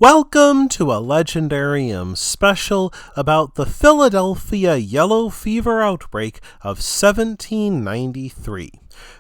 Welcome to a Legendarium special about the Philadelphia yellow fever outbreak of 1793.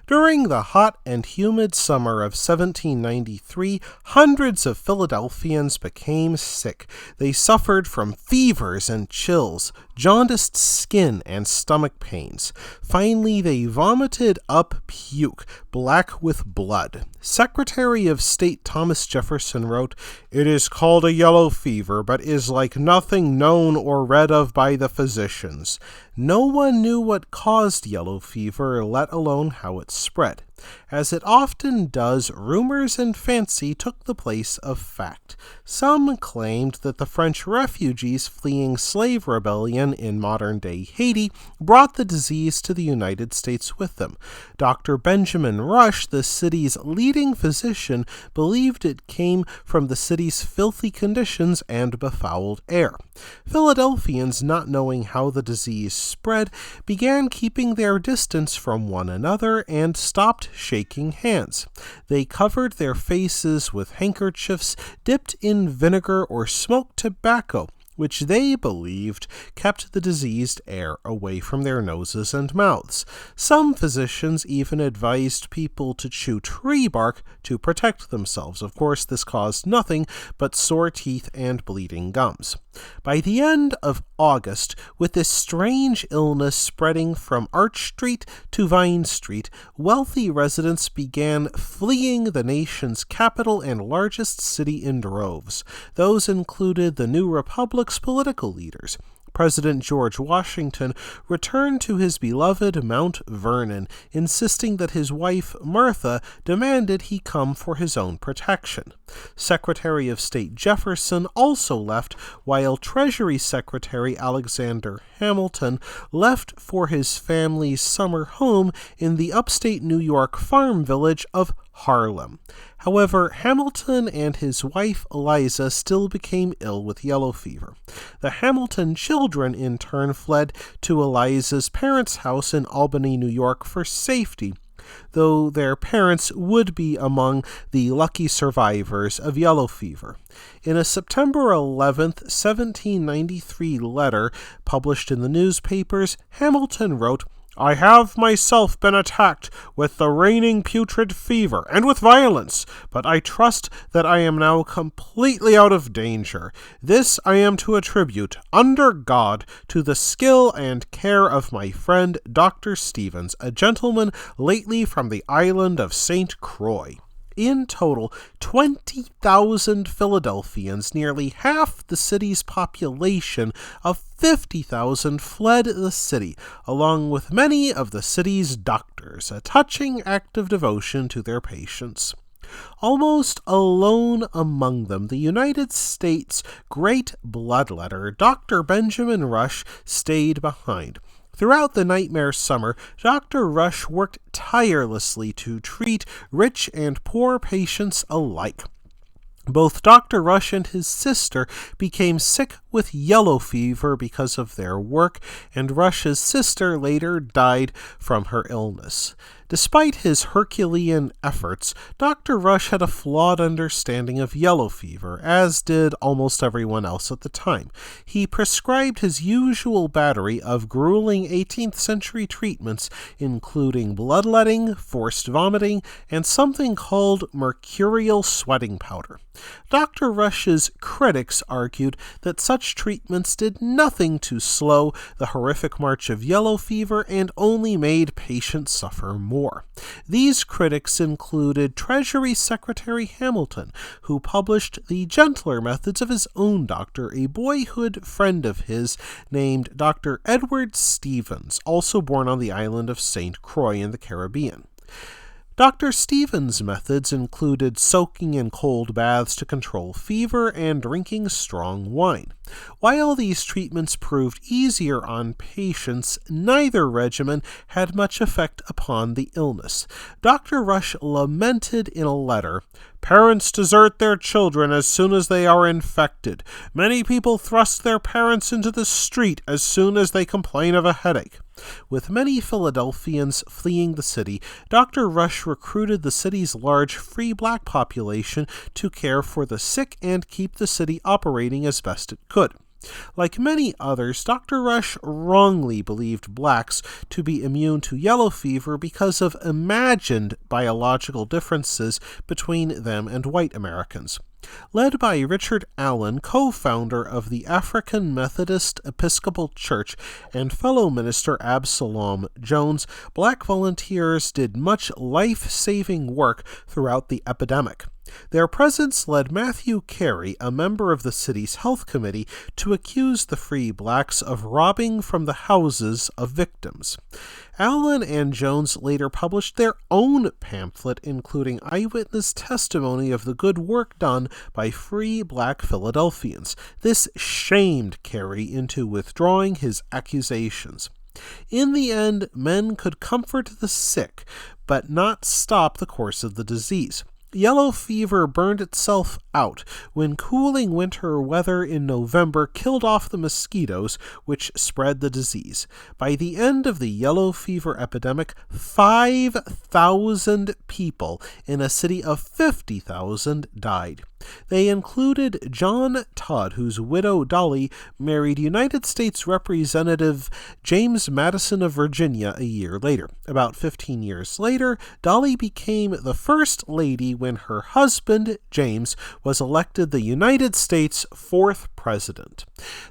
During the hot and humid summer of 1793, hundreds of Philadelphians became sick. They suffered from fevers and chills, jaundiced skin, and stomach pains. Finally, they vomited up puke, black with blood. Secretary of State Thomas Jefferson wrote, "It is called a yellow fever, but is like nothing known or read of by the physicians." No one knew what caused yellow fever, let alone how it spread. As it often does, rumors and fancy took the place of fact. Some claimed that the French refugees fleeing slave rebellion in modern-day Haiti brought the disease to the United States with them. Dr. Benjamin Rush, the city's leading physician, believed it came from the city's filthy conditions and befouled air. Philadelphians, not knowing how the disease spread, began keeping their distance from one another and stopped shaking hands. They covered their faces with handkerchiefs dipped in vinegar or smoked tobacco, which they believed kept the diseased air away from their noses and mouths. Some physicians even advised people to chew tree bark to protect themselves. Of course, this caused nothing but sore teeth and bleeding gums. By the end of August, with this strange illness spreading from Arch Street to Vine Street, wealthy residents began fleeing the nation's capital and largest city in droves. Those included the new Republic's political leaders. President George Washington returned to his beloved Mount Vernon, insisting that his wife, Martha, demanded he come for his own protection. Secretary of State Jefferson also left, while Treasury Secretary Alexander Hamilton left for his family's summer home in the upstate New York farm village of Harlem. However, Hamilton and his wife Eliza still became ill with yellow fever. The Hamilton children in turn fled to Eliza's parents' house in Albany, New York for safety, though their parents would be among the lucky survivors of yellow fever. In a September 11th, 1793 letter published in the newspapers, Hamilton wrote, "I have myself been attacked with the reigning putrid fever, and with violence, but I trust that I am now completely out of danger. This I am to attribute, under God, to the skill and care of my friend Dr. Stevens, a gentleman lately from the island of St. Croix." In total, 20,000 Philadelphians, nearly half the city's population of 50,000, fled the city, along with many of the city's doctors, a touching act of devotion to their patients. Almost alone among them, the United States' great bloodletter, Dr. Benjamin Rush, stayed behind. Throughout the nightmare summer, Dr. Rush worked tirelessly to treat rich and poor patients alike. Both Dr. Rush and his sister became sick with yellow fever because of their work, and Rush's sister later died from her illness. Despite his Herculean efforts, Dr. Rush had a flawed understanding of yellow fever, as did almost everyone else at the time. He prescribed his usual battery of grueling 18th century treatments, including bloodletting, forced vomiting, and something called mercurial sweating powder. Dr. Rush's critics argued that such treatments did nothing to slow the horrific march of yellow fever and only made patients suffer more. These critics included Treasury Secretary Hamilton, who published the gentler methods of his own doctor, a boyhood friend of his named Dr. Edward Stevens, also born on the island of St. Croix in the Caribbean. Dr. Stevens' methods included soaking in cold baths to control fever and drinking strong wine. While these treatments proved easier on patients, neither regimen had much effect upon the illness. Dr. Rush lamented in a letter, "Parents desert their children as soon as they are infected. Many people thrust their parents into the street as soon as they complain of a headache." With many Philadelphians fleeing the city, Dr. Rush recruited the city's large free black population to care for the sick and keep the city operating as best it could. Like many others, Dr. Rush wrongly believed blacks to be immune to yellow fever because of imagined biological differences between them and white Americans. Led by Richard Allen, co-founder of the African Methodist Episcopal Church, and fellow minister Absalom Jones, black volunteers did much life-saving work throughout the epidemic. Their presence led Matthew Carey, a member of the city's health committee, to accuse the free blacks of robbing from the houses of victims. Allen and Jones later published their own pamphlet, including eyewitness testimony of the good work done by free black Philadelphians. This shamed Carey into withdrawing his accusations. In the end, men could comfort the sick, but not stop the course of the disease. Yellow fever burned itself out when cooling winter weather in November killed off the mosquitoes which spread the disease. By the end of the yellow fever epidemic, 5,000 people in a city of 50,000 died. They included John Todd, whose widow Dolly married United States Representative James Madison of Virginia a year later. About 15 years later, Dolly became the first lady when her husband, James, was elected the United States' 4th president.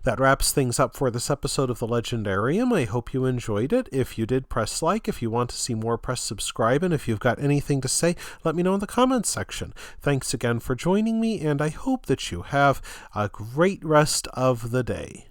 That wraps things up for this episode of The Legendarium. I hope you enjoyed it. If you did, press like. If you want to see more, press subscribe. And if you've got anything to say, let me know in the comments section. Thanks again for joining me, and I hope that you have a great rest of the day.